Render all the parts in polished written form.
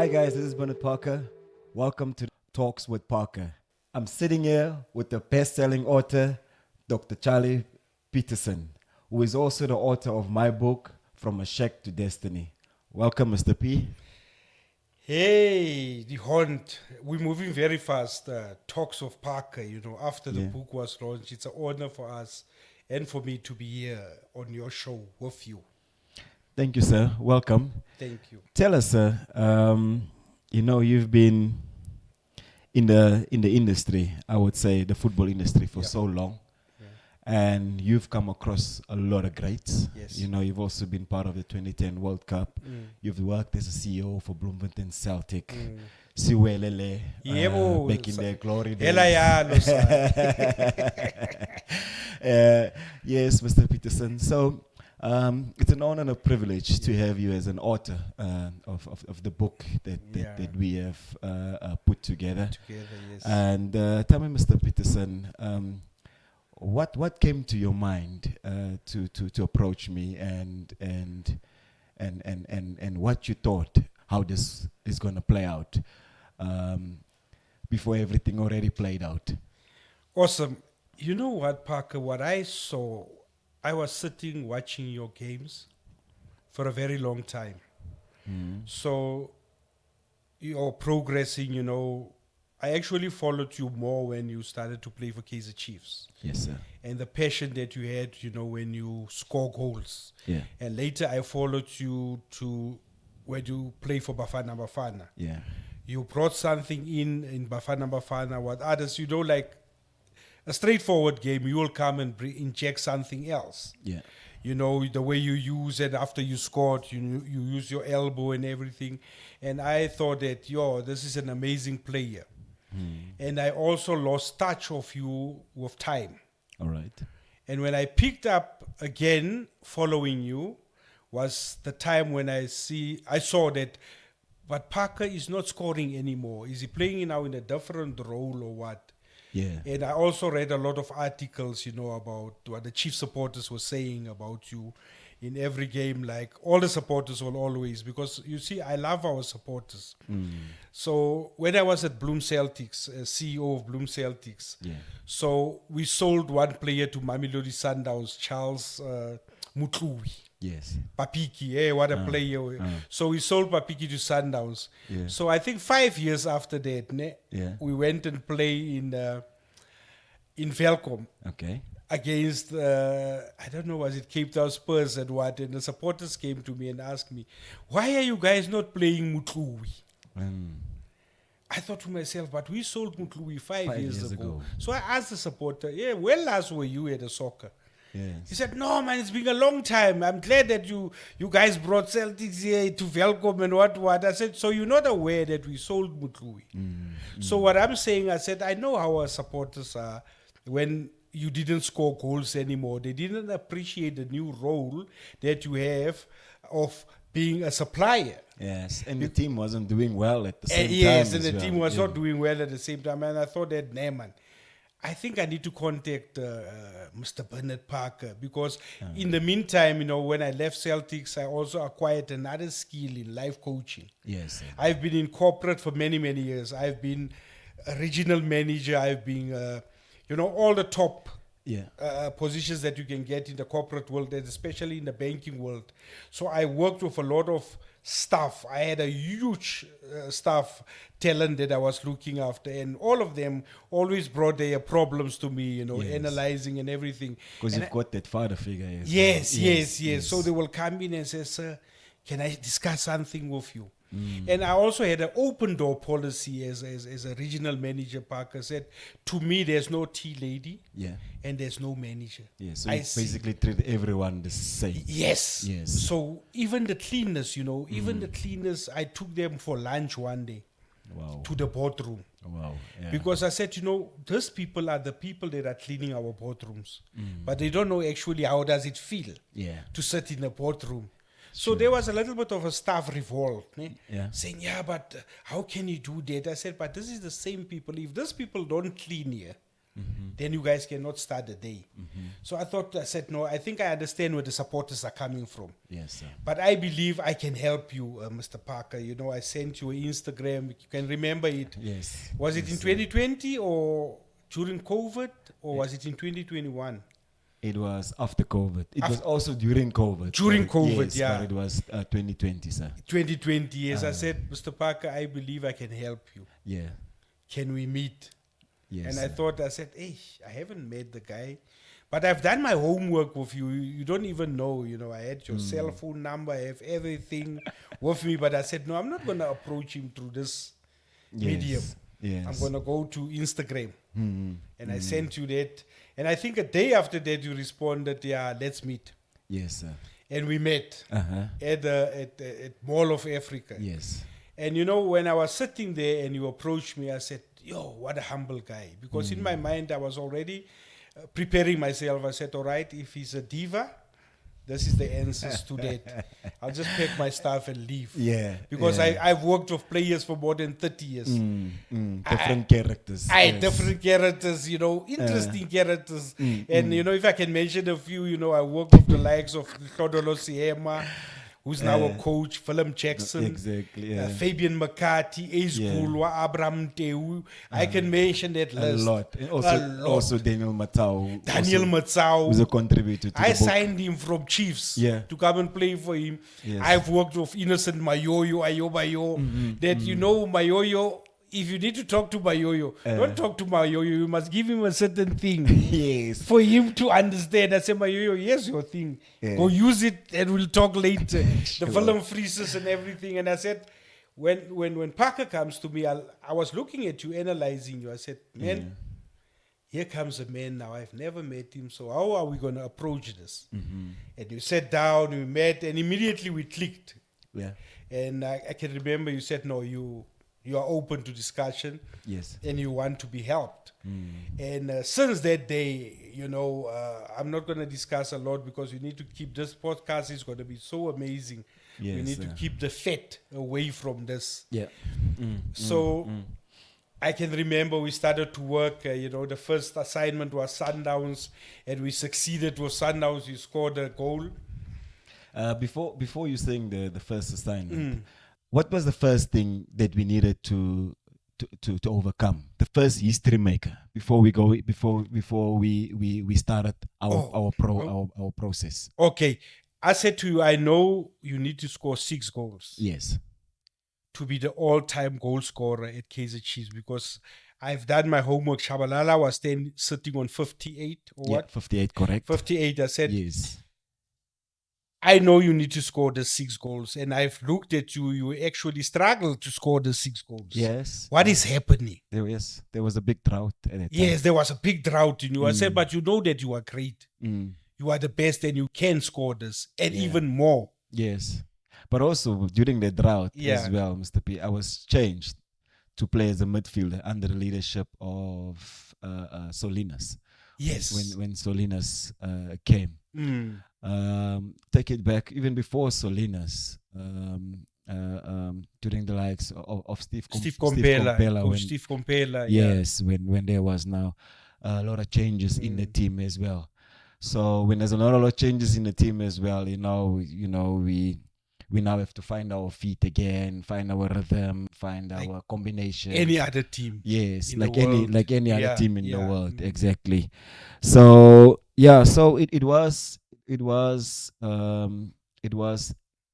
Hi guys, this is Bernard Parker. Welcome to Talks with Parker. I'm sitting here with the best-selling author, Dr. Charler Pietersen, who is also the author of my book, From a Shack to Destiny. Welcome, Mr. P. Hey, the hunt. We're moving very fast. Talks of Parker, after the book was launched, it's an honor for us and for me to be here on your show with you. Thank you, sir. Welcome. Thank you. Tell us, sir, you've been in the industry, I would say the football industry for so long. And you've come across a lot of greats. Yes. You've also been part of the 2010 World Cup. You've worked as a CEO for Bloemfontein Celtic. Siwelele, back in their glory days. Yes, Mr. Pietersen. So it's an honor and a privilege to have you as an author of the book that we have put together. Yes. And tell me, Mr. Pietersen, what came to your mind to approach me and what you thought how this is going to play out before everything already played out? Awesome. You know what, Parker? What I saw, I was sitting watching your games for a very long time. So you're progressing, I actually followed you more when you started to play for Kaizer Chiefs. Yes, sir. And the passion that you had, when you score goals. Yeah. And later I followed you to when you play for Bafana Bafana. Yeah. You brought something in Bafana Bafana, what others, like a straightforward game, you will come and inject something else. Yeah. The way you use it after you scored, you use your elbow and everything. And I thought that, this is an amazing player. And I also lost touch of you with time. All right. And when I picked up again, following you, was the time when I saw that, but Parker is not scoring anymore. Is he playing now in a different role or what? Yeah. And I also read a lot of articles, about what the chief supporters were saying about you in every game. Like all the supporters will always, because you see, I love our supporters. So when I was at Bloem Celtics, CEO of Bloem Celtics, so we sold one player to Mamelodi Sundowns, Charles Mutluwi. Yes. Papiki, what a player. So we sold Papiki to Sundowns. Yeah. So I think 5 years after that, we went and played in Velkom. Okay. Against, I don't know, was it Cape Town Spurs and what? And the supporters came to me and asked me, why are you guys not playing Mutluwi? I thought to myself, but we sold Mutluwi 5 years ago. So I asked the supporter, when last were you at the soccer? Yes. He said, no, man, it's been a long time. I'm glad that you guys brought Celtics here to Velkom and what. I said, so you're not aware that we sold Mutluwi? So what I'm saying, I said, I know how our supporters are when you didn't score goals anymore. They didn't appreciate the new role that you have of being a supplier. Yes, and the team wasn't doing well at the same time. Yes, and the team was not doing well at the same time. And I thought that, man, I think I need to contact Mr. Bernard Parker, because in the meantime, when I left Celtics, I also acquired another skill in life coaching. Yes. I've been in corporate for many, many years. I've been a regional manager. I've been, all the top positions that you can get in the corporate world, and especially in the banking world. So I worked with a lot of staff. I had a huge staff talent that I was looking after, and all of them always brought their problems to me, analyzing and everything. Because you've got that father figure. Yes. So they will come in and say, sir, can I discuss something with you? And I also had an open door policy as a regional manager. Parker said, to me, there's no tea lady and there's no manager. Yes, so you basically treat everyone the same. Yes. So even the cleaners, even the cleaners, I took them for lunch one day to the boardroom. Wow. Yeah. Because I said, those people are the people that are cleaning our boardrooms. But they don't know actually how does it feel to sit in a boardroom. So there was a little bit of a staff revolt, saying, but how can you do that? I said, but this is the same people. If these people don't clean here, then you guys cannot start the day. So I said, no, I think I understand where the supporters are coming from. Yes, sir. But I believe I can help you, Mr. Parker. You know, I sent you an Instagram. You can remember it. Yes. Was it in 2020 or during COVID, or was it in 2021? It was after COVID. It was also during COVID. During COVID, yes, yeah. But it was 2020, sir. 2020, yes. I said, Mr. Parker, I believe I can help you. Yeah. Can we meet? Yes. And I said, hey, I haven't met the guy. But I've done my homework with you. You don't even know, you know, I had your cell phone number, I have everything with me. But I said, no, I'm not going to approach him through this medium. Yes. I'm going to go to Instagram. And I sent you that. And I think a day after that, you responded, yeah, let's meet. Yes, sir. And we met at Mall of Africa. Yes. And you know, when I was sitting there and you approached me, I said, yo, what a humble guy. Because in my mind, I was already preparing myself. I said, all right, if he's a diva, this is the answers to that. I'll just pack my stuff and leave. Yeah. Because I've worked with players for more than 30 years. Different characters. Different characters, you know, interesting characters. And, you know, if I can mention a few, you know, I worked with the likes of Todolo Siema, who's now a coach, Philip Jackson, exactly, Fabian McCarthy, Ace Bulwa, Abraham Teu. I can mention that list. A lot. And also Daniel Matau. Daniel Matau. Who's a contributor to I the book. signed him from Chiefs to come and play for him. Yes. I've worked with Innocent Mayoyo, Ayobayo. That, you know, Mayoyo, if you need to talk to Mayoyo, don't talk to Mayoyo. You must give him a certain thing. Yes. For him to understand. I say, Mayoyo, yes, your thing. Go use it and we'll talk later. The film freezes and everything. And I said, when Parker comes to me, I was looking at you, analyzing you. I said, man, here comes a man now. I've never met him. So how are we going to approach this? And you sat down, we met, and immediately we clicked. Yeah. And I can remember you said, no, you are open to discussion. Yes. And you want to be helped. And since that day, you know, I'm not going to discuss a lot because we need to keep this podcast is going to be so amazing. Yes, we need to keep the fat away from this. Yeah. I can remember we started to work, you know, the first assignment was Sundowns, and we succeeded with Sundowns. We scored a goal. Before you saying the first assignment, what was the first thing that we needed to overcome? The first history maker before we started our process. Okay, I said to you, I know you need to score 6 goals. Yes. To be the all-time goal scorer at Kaizer Chiefs, because I've done my homework. Shabalala was then sitting on 58 or what? 58, correct. 58. I said, yes. I know you need to score the 6 goals, and I've looked at you. You actually struggled to score the 6 goals. Yes. What is happening? There was a big drought at that time. Yes, there was a big drought in you. I said, but you know that you are great. You are the best, and you can score this, and even more. Yes. But also during the drought as well, Mr. P, I was changed to play as a midfielder under the leadership of Solinas. Yes. When Solinas came. Take it back, even before Solinas, during the likes of Steve Compella. Steve Compella. Yes, when there was now a lot of changes in the team as well. So when there's a lot of changes in the team as well, we now have to find our feet again, find our rhythm, find our combination. Any other team. Yes, like any other team in the world, exactly. So so it was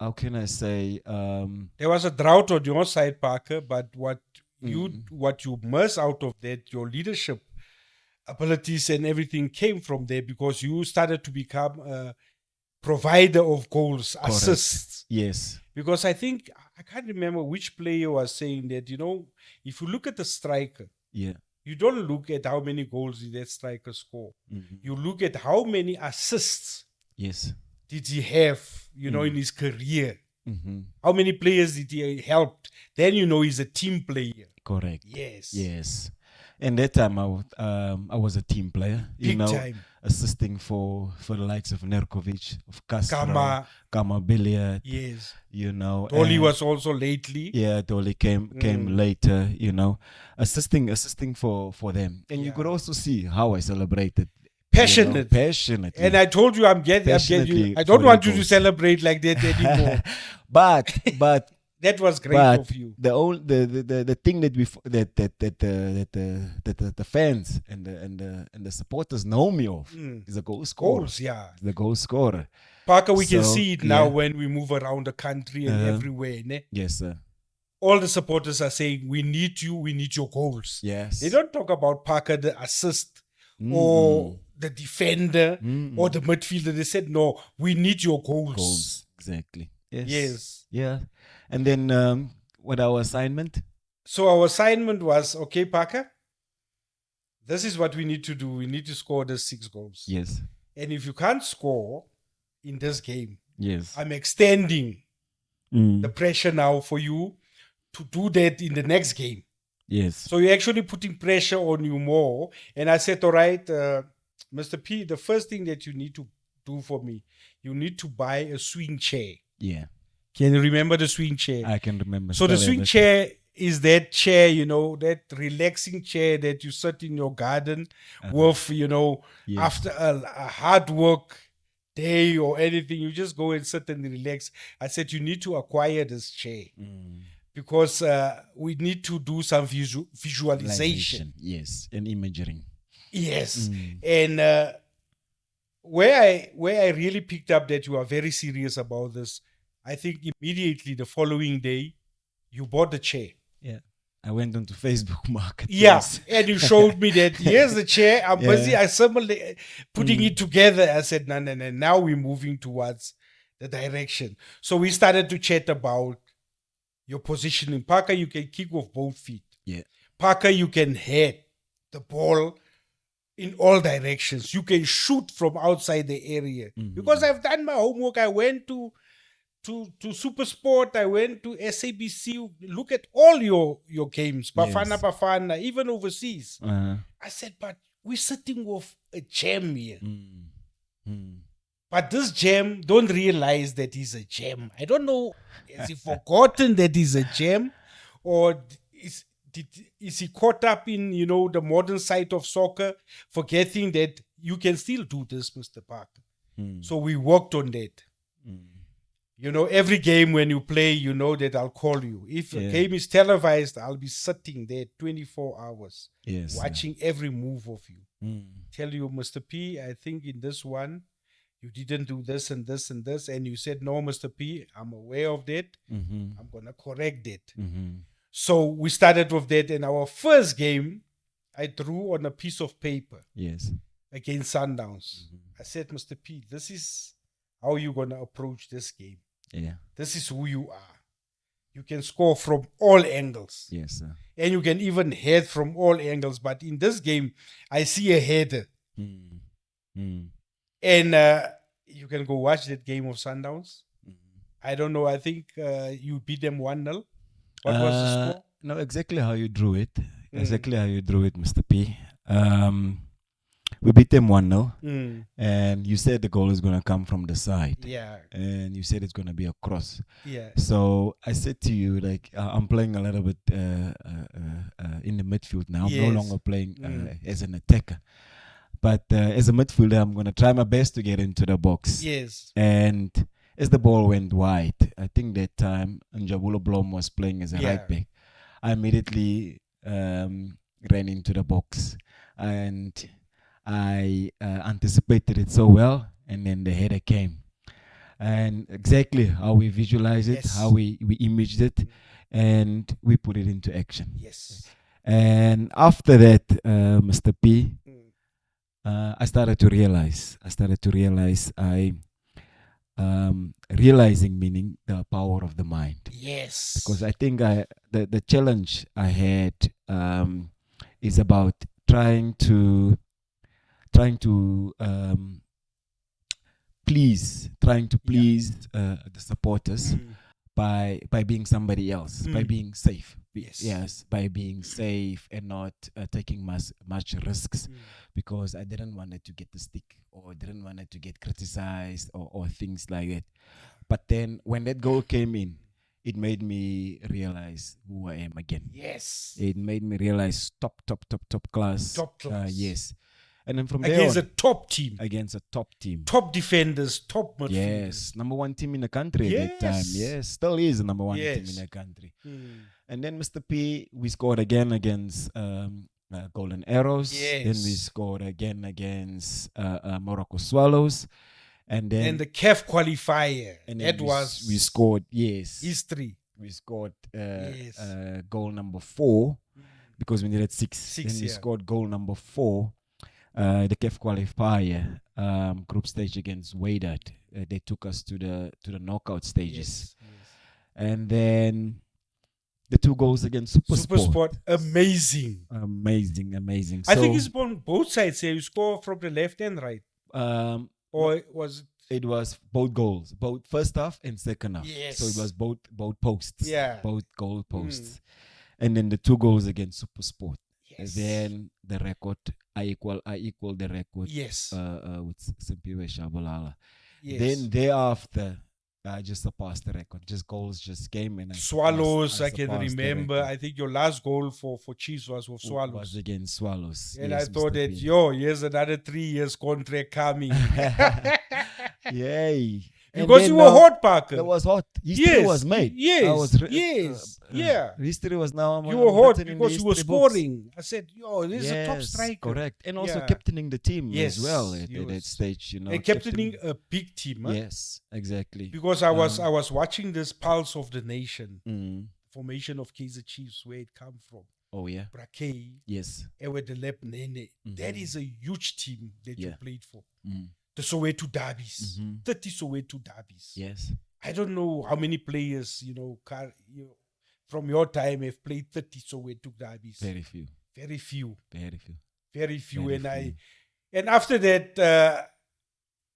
how can I say? There was a drought on your side, Parker, but what you missed out of that, your leadership abilities and everything came from there, because you started to become a provider of goals, assists. Yes. Because I think, I can't remember which player was saying that, you know, if you look at the striker, you don't look at how many goals did that striker score. You look at how many assists did he have, you know, in his career. How many players did he help? Then you know he's a team player. Correct. Yes. Yes. And that time I was a team player, Big time. assisting for the likes of Nerkovic, of Castro, Kama. Billiard. Yes. Dolly was also lately. Yeah, Dolly came later, assisting for them. And you could also see how I celebrated. Passionately. Passionately. And I told you, I don't want you to celebrate like that anymore. but that was great of you. The thing that the fans and the supporters know me of is a goal scorer. Goals, yeah. The goal scorer. Parker, we can see it now when we move around the country and everywhere. Ne? Yes, sir. All the supporters are saying, we need you, we need your goals. Yes. They don't talk about Parker, the assist, or the defender, or the midfielder. They said, no, we need your goals. Goals, exactly. Yes. Yeah. And then what our assignment? So our assignment was, okay, Parker, this is what we need to do. We need to score the 6 goals. Yes. And if you can't score in this game, yes, I'm extending the pressure now for you to do that in the next game. Yes. So you're actually putting pressure on you more. And I said, all right, Mr. P, the first thing that you need to do for me, you need to buy a swing chair. Yeah. Can you remember the swing chair? I can remember. So the swing chair is that chair, that relaxing chair that you sit in your garden with, yes, after a hard work day or anything, you just go and sit and relax. I said, you need to acquire this chair because we need to do some visualization. Yes, and imagery. Yes. And where I really picked up that you are very serious about this, I think immediately the following day, you bought the chair. Yeah. I went onto Facebook Marketplace. Yes, and you showed me that here's the chair. I'm busy assembling, putting it together. I said, no. Now we're moving towards the direction. So we started to chat about your positioning. Parker, you can kick with both feet. Yeah. Parker, you can head the ball in all directions. You can shoot from outside the area. Because I've done my homework. I went to Super Sport, I went to SABC, look at all your games, Bafana, even overseas. I said, but we're sitting with a gem here. But this gem, don't realize that he's a gem. I don't know, has he forgotten that he's a gem? Or is he caught up in, the modern side of soccer, forgetting that you can still do this, Mr. Parker? So we worked on that. Every game when you play, that I'll call you. If a game is televised, I'll be sitting there 24 hours, watching every move of you. Tell you, Mr. P, I think in this one, you didn't do this and this and this. And you said, no, Mr. P, I'm aware of that. I'm going to correct that. So we started with that. And our first game, I drew on a piece of paper against Sundowns. I said, Mr. P, this is how you're going to approach this game. Yeah. This is who you are. You can score from all angles. Yes, sir. And you can even head from all angles. But in this game, I see a header. And you can go watch that game of Sundowns. I don't know. I think you beat them 1-0. What was the score? No, exactly how you drew it. Exactly how you drew it, Mr. P. We beat them 1-0, and you said the goal is going to come from the side. Yeah. And you said it's going to be a cross. Yeah. So I said to you, I'm playing a little bit in the midfield now. I'm no longer playing as an attacker. But as a midfielder, I'm going to try my best to get into the box. Yes. And as the ball went wide, I think that time Njabulo Blom was playing as a right back. I immediately ran into the box. And I anticipated it so well, and then the header came. And exactly how we visualized it, how we imaged it, and we put it into action. Yes. And after that, Mr. P, I started to realize, realizing meaning the power of the mind. Yes. Because I think the challenge I had is about trying to please the supporters, by being somebody else, by being safe. Yes. By being safe and not taking much risks, because I didn't want it to get the stick, or didn't want it to get criticized, or things like that. But then when that goal came in, it made me realize who I am again. Yes. It made me realize top class. Top class. Yes. And then from there against on, a top team. Against a top team. Top defenders, top midfielders. Yes. Number one team in the country at that time. Yes. Still is the number one team in the country. And then Mr. P, we scored again against Golden Arrows. Yes. Then we scored again against Morocco Swallows. And then the CAF qualifier. And then we scored, history. We scored goal number 4 because we needed 6. Then we scored goal number 4, the CAF qualifier, group stage against Wydad. They took us to the knockout stages. Yes. And then the 2 goals against Supersport. Amazing. So, I think it's on both sides here. You score from the left and right. Or was it was both goals, both first half and second half. Yes. So it was both posts. Yeah. Both goal posts. And then the 2 goals against Supersport. Yes. Then the record, I equal the record. Yes. With Simpiwe Shabalala. Yes. Then thereafter, I just surpassed the record. Just goals just came and Swallows, I can remember. I think your last goal for Chiefs was for Swallows. Was against Swallows. And yes, I thought Mr. that, here's another 3 years contract coming. Yay. Because you were hot, Parker. That was hot. History was made. Yes. History was now. You were hot because you were scoring. Books. I said, this is a top striker. Correct. And also captaining the team as well at that stage, And captaining a big team. Huh? Yes, exactly. Because I was watching this Pulse of the Nation, formation of Kaizer Chiefs, where it come from. Oh, yeah. Brakey. Yes. Ewedelep Nene. That is a huge team that you played for. The Soweto derbies, 30 Soweto derbies. Yes. I don't know how many players, from your time have played 30 Soweto derbies. Very few. And after that,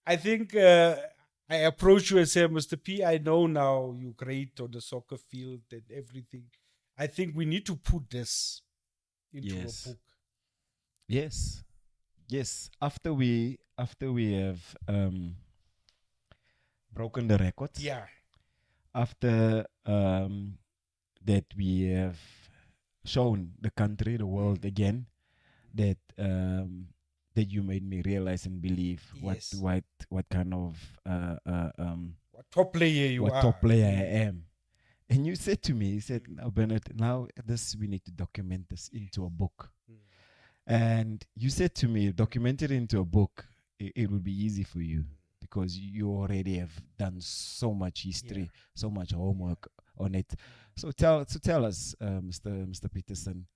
I think I approached you and said, Mr. P, I know now you're great on the soccer field and everything. I think we need to put this into a book. Yes. After we have broken the record. Yeah. After that we have shown the country, the world again, that that you made me realize and believe what kind of what top player top player I am. And you said to me, now Bernard, now we need to document this into a book. And you said to me, document it into a book, it would be easy for you because you already have done so much history, so much homework on it. So tell us, Mr. Pietersen,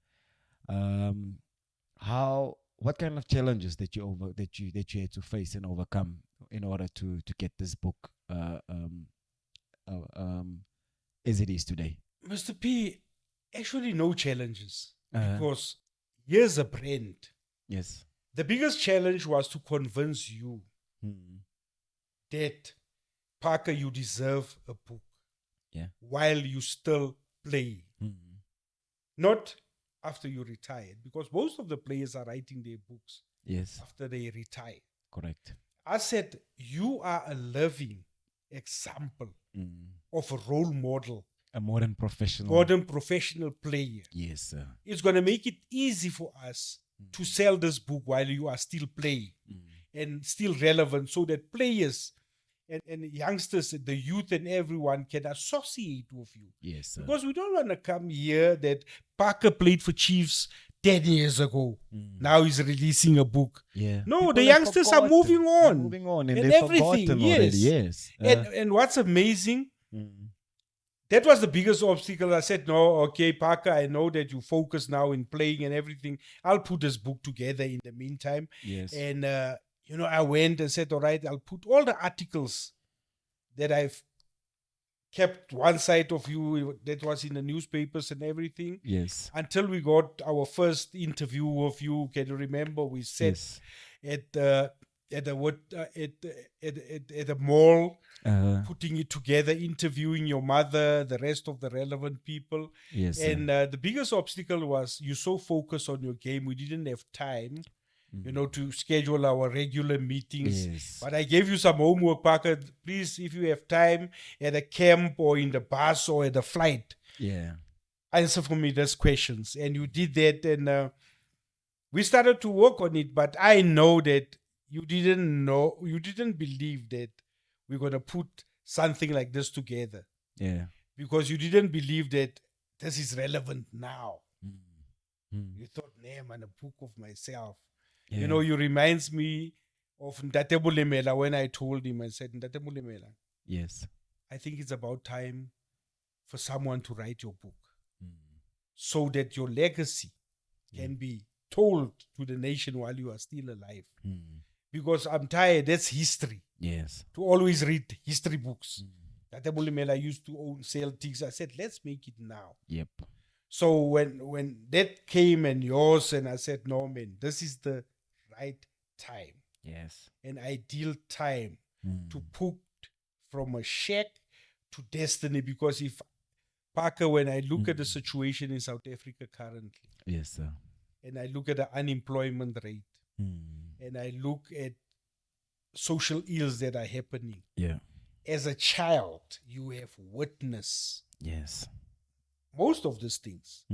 what kind of challenges that you had to face and overcome in order to get this book as it is today? Mr. P, actually no challenges because here's a brand. Yes. The biggest challenge was to convince you that, Parker, you deserve a book while you still play. Not after you retired, because most of the players are writing their books after they retire. Correct. I said, you are a living example of a role model. A modern professional player. Yes, sir. It's going to make it easy for us to sell this book while you are still playing and still relevant, so that players and youngsters, the youth and everyone can associate with you. Yes, sir. Because we don't want to come here that Parker played for Chiefs 10 years ago. Now he's releasing a book. Yeah. No, people the youngsters are moving on. And they've everything. Forgotten already. Yes. And what's amazing, that was the biggest obstacle. I said, no, okay, Parker, I know that you focus now in playing and everything. I'll put this book together in the meantime. Yes. And, I went and said, all right, I'll put all the articles that I've kept one side of you that was in the newspapers and everything. Yes. Until we got our first interview of you. Can you remember? We sat at the mall putting it together, interviewing your mother, the rest of the relevant people. Yes, and the biggest obstacle was you so focused on your game, we didn't have time, to schedule our regular meetings. Yes. But I gave you some homework, Parker. Please, if you have time at a camp or in the bus or at a flight, answer for me those questions. And you did that, and we started to work on it. But I know that you didn't believe that we're going to put something like this together. Yeah. Because you didn't believe that this is relevant now. You thought, I'm a book of myself. Yeah. You reminds me of Ntate Bulemela when I told him, I said, Ntate Bulemela, yes, I think it's about time for someone to write your book so that your legacy can be told to the nation while you are still alive. Because I'm tired, that's history. Yes. To always read history books. Ntate Bulemela used to own Celtics. I said, let's make it now. Yep. So when that came and yours, and I said, no, man, this is the right time. Yes. An ideal time to put from a shack to destiny. Because if, Parker, when I look at the situation in South Africa currently, yes, sir, and I look at the unemployment rate, and I look at social ills that are happening, as a child, you have witnessed yes, most of these things.